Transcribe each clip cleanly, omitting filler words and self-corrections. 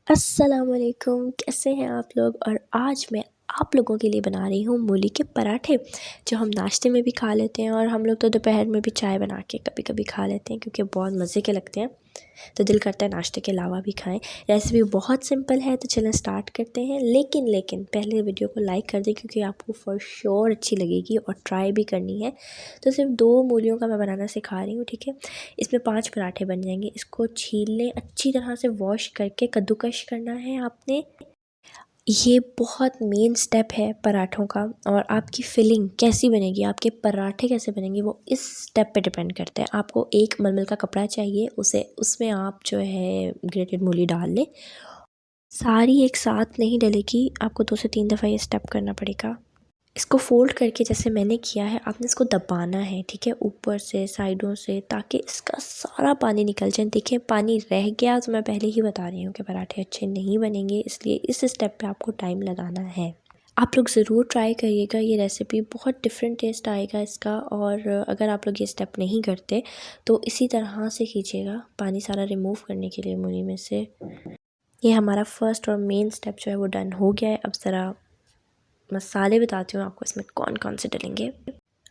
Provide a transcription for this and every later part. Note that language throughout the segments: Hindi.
अस्सलामुअलैकुम, कैसे हैं आप लोग। और आज मैं आप लोगों के लिए बना रही हूँ मूली के पराठे, जो हम नाश्ते में भी खा लेते हैं और हम लोग तो दोपहर में भी चाय बना के कभी कभी खा लेते हैं क्योंकि बहुत मज़े के लगते हैं। तो दिल करता है नाश्ते के अलावा भी खाएं। रेसिपी बहुत सिंपल है, तो चलें स्टार्ट करते हैं। लेकिन पहले वीडियो को लाइक कर दें क्योंकि आपको फॉर श्योर अच्छी लगेगी और ट्राई भी करनी है। तो सिर्फ 2 मूलियों का मैं बनाना सिखा रही हूँ, ठीक है। इसमें 5 पराठे बन जाएंगे। इसको छील लें, अच्छी तरह से वॉश करके कद्दूकश करना है आपने। ये बहुत मेन स्टेप है पराठों का। और आपकी फिलिंग कैसी बनेगी, आपके पराठे कैसे बनेंगे, वो इस स्टेप पे डिपेंड करता है। आपको एक मलमल का कपड़ा चाहिए, उसमें आप जो है ग्रेटेड मूली डाल लें। सारी एक साथ नहीं डलेगी, आपको 2 से 3 दफ़ा ये स्टेप करना पड़ेगा। इसको फ़ोल्ड करके जैसे मैंने किया है, आपने इसको दबाना है, ठीक है, ऊपर से साइडों से, ताकि इसका सारा पानी निकल जाए। देखिए पानी रह गया तो मैं पहले ही बता रही हूँ कि पराठे अच्छे नहीं बनेंगे, इसलिए इस स्टेप पे आपको टाइम लगाना है। आप लोग ज़रूर ट्राई करिएगा, ये रेसिपी बहुत डिफरेंट टेस्ट आएगा इसका। और अगर आप लोग ये स्टेप नहीं करते तो इसी तरह से कीजिएगा, पानी सारा रिमूव करने के लिए मूली में से। ये हमारा फर्स्ट और मेन स्टेप जो है वो डन हो गया है। अब ज़रा मसाले बताती हूँ आपको इसमें कौन कौन से डलेंगे।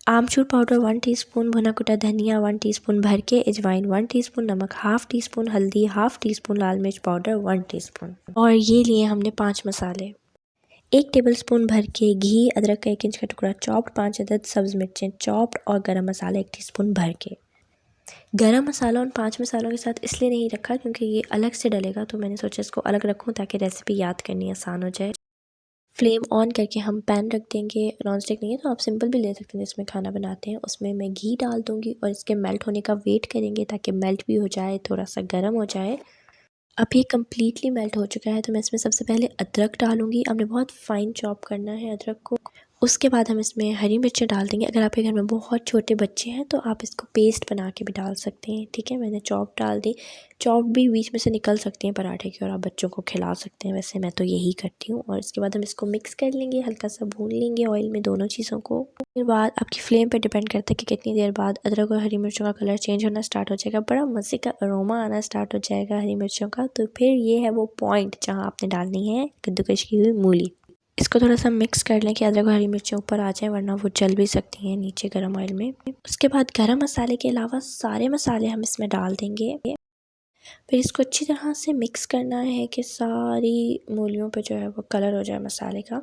आमचूर पाउडर 1 टीस्पून, भुना कुटा धनिया 1 टीस्पून भर के, अजवाइन 1 टीस्पून, नमक हाफ़ टीस्पून, हल्दी हाफ़ टीस्पून, लाल मिर्च पाउडर 1 टीस्पून। और ये लिए हमने 5 मसाले। 1 टेबलस्पून भर के घी, अदरक का 1 इंच का टुकड़ा चॉप्ड, 5 अदद सब्ज़ मिर्चें चॉप्ड और गरम मसाला 1 टीस्पून भर के। गरम मसाला उन 5 मसालों के साथ इसलिए नहीं रखा क्योंकि ये अलग से डलेगा, तो मैंने सोचा इसको अलग रखूँ ताकि रेसिपी याद करनी आसान हो जाए। फ्लेम ऑन करके हम पैन रख देंगे। नॉन स्टिक नहीं है तो आप सिंपल भी ले सकते हैं जिसमें खाना बनाते हैं। उसमें मैं घी डाल दूँगी और इसके मेल्ट होने का वेट करेंगे ताकि मेल्ट भी हो जाए, थोड़ा सा गर्म हो जाए। अब ये कम्प्लीटली मेल्ट हो चुका है तो मैं इसमें सबसे पहले अदरक डालूँगी। आपने बहुत फ़ाइन चॉप करना है अदरक को। उसके बाद हम इसमें हरी मिर्चें डाल देंगे। अगर आपके घर में बहुत छोटे बच्चे हैं तो आप इसको पेस्ट बना के भी डाल सकते हैं, ठीक है। मैंने चॉप डाल दी। चॉप भी बीच में से निकल सकती हैं पराठे की और आप बच्चों को खिला सकते हैं, वैसे मैं तो यही करती हूँ। और इसके बाद हम इसको मिक्स कर लेंगे, हल्का सा भून लेंगे ऑयल में दोनों चीज़ों को। फिर बाद आपकी फ्लेम पे डिपेंड करता है कि कितनी देर बाद अदरक और हरी मिर्चों का कलर चेंज होना स्टार्ट हो जाएगा, बड़ा मज़े का अरोमा आना स्टार्ट हो जाएगा हरी मिर्चों का। तो फिर ये है वो पॉइंट जहाँ आपने डालनी है कद्दूकश की हुई मूली। इसको थोड़ा सा मिक्स कर लें कि अदरक और हरी मिर्चें ऊपर आ जाएं, वरना वो जल भी सकती हैं नीचे गरम ऑयल में। उसके बाद गरम मसाले के अलावा सारे मसाले हम इसमें डाल देंगे। फिर इसको अच्छी तरह से मिक्स करना है कि सारी मूलियों पे जो है वो कलर हो जाए मसाले का।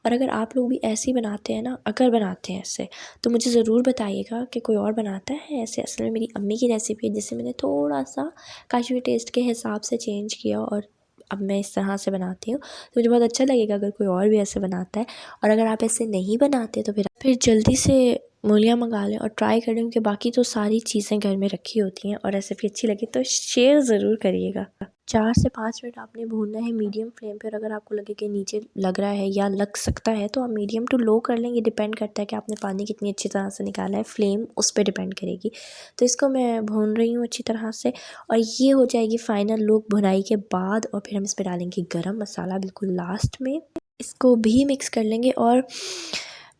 और अगर आप लोग भी ऐसे ही बनाते हैं ना, अगर बनाते हैं ऐसे, तो मुझे ज़रूर बताइएगा कि कोई और बनाता है ऐसे। असल में मेरी अम्मी की रेसिपी है जिसे मैंने थोड़ा सा कश्मीरी टेस्ट के हिसाब से चेंज किया और अब मैं इस तरह से बनाती हूँ। तो मुझे बहुत अच्छा लगेगा अगर कोई और भी ऐसे बनाता है। और अगर आप ऐसे नहीं बनाते तो फिर जल्दी से मूलियाँ मंगा लें और ट्राई करें, क्योंकि बाकी तो सारी चीज़ें घर में रखी होती हैं। और रेसिपी अच्छी लगी तो शेयर ज़रूर करिएगा। 4 से 5 मिनट आपने भूनना है मीडियम फ्लेम पे। और अगर आपको लगे कि नीचे लग रहा है या लग सकता है तो आप मीडियम टू लो कर लेंगे। डिपेंड करता है कि आपने पानी कितनी अच्छी तरह से निकाला है, फ्लेम उस पर डिपेंड करेगी। तो इसको मैं भून रही हूँ अच्छी तरह से और ये हो जाएगी फ़ाइनल लुक भुनाई के बाद। और फिर हम इसमें डालेंगे गरम मसाला बिल्कुल लास्ट में। इसको भी मिक्स कर लेंगे और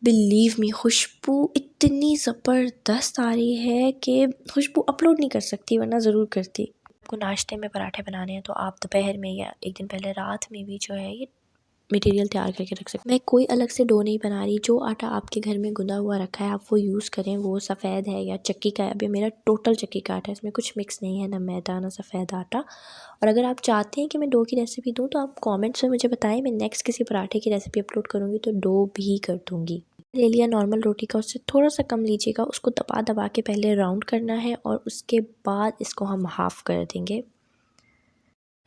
बिलीव मी, खुशबू इतनी ज़बरदस्त आ रही है कि खुशबू अपलोड नहीं कर सकती, वरना ज़रूर करती। आपको नाश्ते में पराठे बनाने हैं तो आप दोपहर में या एक दिन पहले रात में भी जो है ये मटेरियल तैयार करके रख सकते हैं। मैं कोई अलग से डो नहीं बना रही, जो आटा आपके घर में गुंदा हुआ रखा है आप वो यूज़ करें। वो सफ़ेद है या चक्की का है, अभी मेरा टोटल चक्की का आटा है, इसमें कुछ मिक्स नहीं है, ना मैदा ना सफ़ेद आटा। और अगर आप चाहते हैं कि मैं डो की रेसिपी दूँ तो आप कमेंट्स में मुझे बताएं, मैं नेक्स्ट किसी पराठे की रेसिपी अपलोड करूँगी तो डो भी कर दूँगी। ले लिया नॉर्मल रोटी का, उससे थोड़ा सा कम लीजिएगा। उसको दबा दबा के पहले राउंड करना है और उसके बाद इसको हम हाफ़ कर देंगे।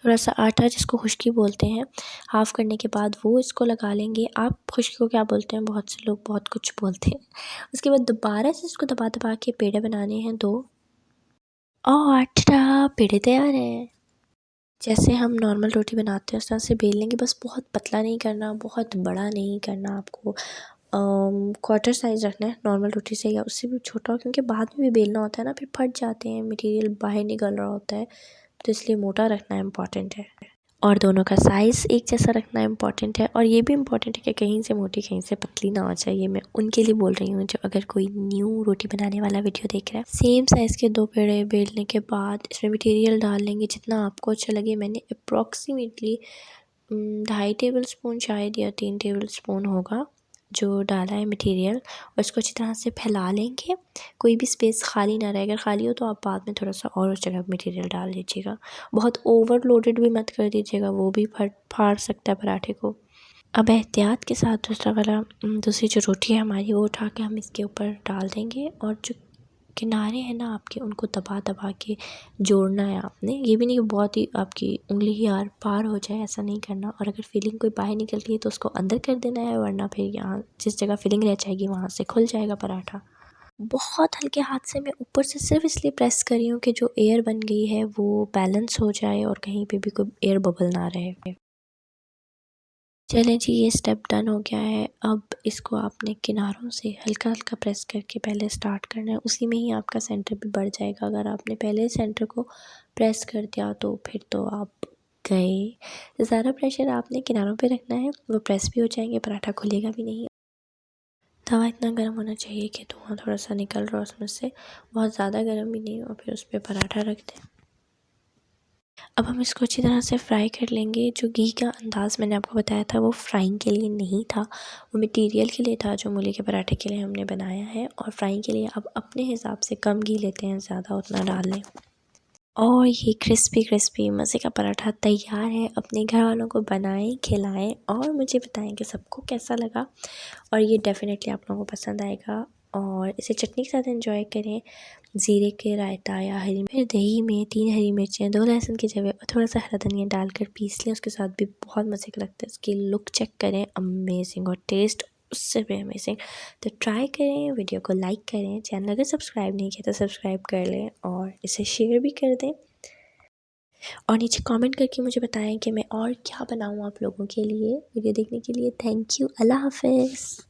थोड़ा सा आटा जिसको खुश्की बोलते हैं, हाफ़ करने के बाद वो इसको लगा लेंगे। आप खुश्की को क्या बोलते हैं, बहुत से लोग बहुत कुछ बोलते हैं। उसके बाद दोबारा से इसको दबा दबा के पेड़े बनाने हैं 2 और टाटा, पेड़े तैयार हैं। जैसे हम नॉर्मल रोटी बनाते हैं उस तरह से बेल लेंगे, बस बहुत पतला नहीं करना, बहुत बड़ा नहीं करना। आपको क्वार्टर साइज़ रखना है नॉर्मल रोटी से, या उससे भी छोटा हो, क्योंकि बाद में भी बेलना होता है ना, फिर फट जाते हैं, मटेरियल बाहर निकल रहा होता है, तो इसलिए मोटा रखना इम्पॉर्टेंट है। और दोनों का साइज़ एक जैसा रखना इम्पॉर्टेंट है। और ये भी इम्पॉर्टेंट है कि कहीं से मोटी कहीं से पतली ना हो जाए। ये मैं उनके लिए बोल रही हूँ जो अगर कोई न्यू रोटी बनाने वाला वीडियो देख रहा है। सेम साइज़ के 2 पेड़े बेलने के बाद इसमें मटेरियल डाल लेंगे जितना आपको अच्छा लगे। मैंने अप्रॉक्सीमेटली 2.5 टेबल स्पून शायद या 3 टेबल स्पून होगा जो डाला है मटेरियल, और इसको अच्छी तरह से फैला लेंगे। कोई भी स्पेस खाली ना रहे, अगर खाली हो तो आप बाद में थोड़ा सा और उस जगह मटेरियल डाल लीजिएगा। बहुत ओवरलोडेड भी मत कर दीजिएगा, वो भी फाड़ सकता है पराठे को। अब एहतियात के साथ दूसरी जो रोटी है हमारी वो उठा के हम इसके ऊपर डाल देंगे, और जो किनारे हैं ना आपके उनको दबा दबा के जोड़ना है आपने। ये भी नहीं कि बहुत ही आपकी उंगली ही आर पार हो जाए, ऐसा नहीं करना। और अगर फिलिंग कोई बाहर निकल रही है तो उसको अंदर कर देना है, वरना फिर यहाँ जिस जगह फिलिंग रह जाएगी वहाँ से खुल जाएगा पराठा। बहुत हल्के हाथ से मैं ऊपर से सिर्फ इसलिए प्रेस कर रही हूँ कि जो एयर बन गई है वो बैलेंस हो जाए और कहीं पे भी कोई एयर बबल ना रहे। चलें जी, ये स्टेप डन हो गया है। अब इसको आपने किनारों से हल्का हल्का प्रेस करके पहले स्टार्ट करना है, उसी में ही आपका सेंटर भी बढ़ जाएगा। अगर आपने पहले सेंटर को प्रेस कर दिया तो फिर तो आप गए। ज़्यादा प्रेशर आपने किनारों पे रखना है, वो प्रेस भी हो जाएंगे, पराठा खुलेगा भी नहीं। तवा इतना गर्म होना चाहिए कि धुआं थोड़ा सा निकल रहा हो उसमें से, बहुत ज़्यादा गर्म भी नहीं। और फिर उस पर पराठा रख दें। अब हम इसको अच्छी तरह से फ्राई कर लेंगे। जो घी का अंदाज़ मैंने आपको बताया था वो फ्राइंग के लिए नहीं था, वो मटेरियल के लिए था जो मूली के पराठे के लिए हमने बनाया है। और फ्राइंग के लिए अब अपने हिसाब से कम घी लेते हैं, ज़्यादा उतना डाल लें। और ये क्रिस्पी क्रिस्पी मज़े का पराठा तैयार है। अपने घर वालों को बनाएं, खिलाएं और मुझे बताएं कि सबको कैसा लगा। और ये डेफ़िनेटली आप लोगों को पसंद आएगा। और इसे चटनी के साथ एंजॉय करें, ज़ीरे के रायता या हरी फिर दही में 3 हरी मिर्चें, 2 लहसुन की जगह और थोड़ा सा हरा धनिया डालकर पीस लें, उसके साथ भी बहुत मज़े का लगता है। इसकी लुक चेक करें, अमेजिंग, और टेस्ट उससे भी अमेजिंग। तो ट्राई करें, वीडियो को लाइक करें, चैनल अगर सब्सक्राइब नहीं किया तो सब्सक्राइब कर लें और इसे शेयर भी कर दें। और नीचे कमेंट करके मुझे बताएं कि मैं और क्या बनाऊँ आप लोगों के लिए। वीडियो देखने के लिए थैंक यू। अल्लाह हाफ़िज़।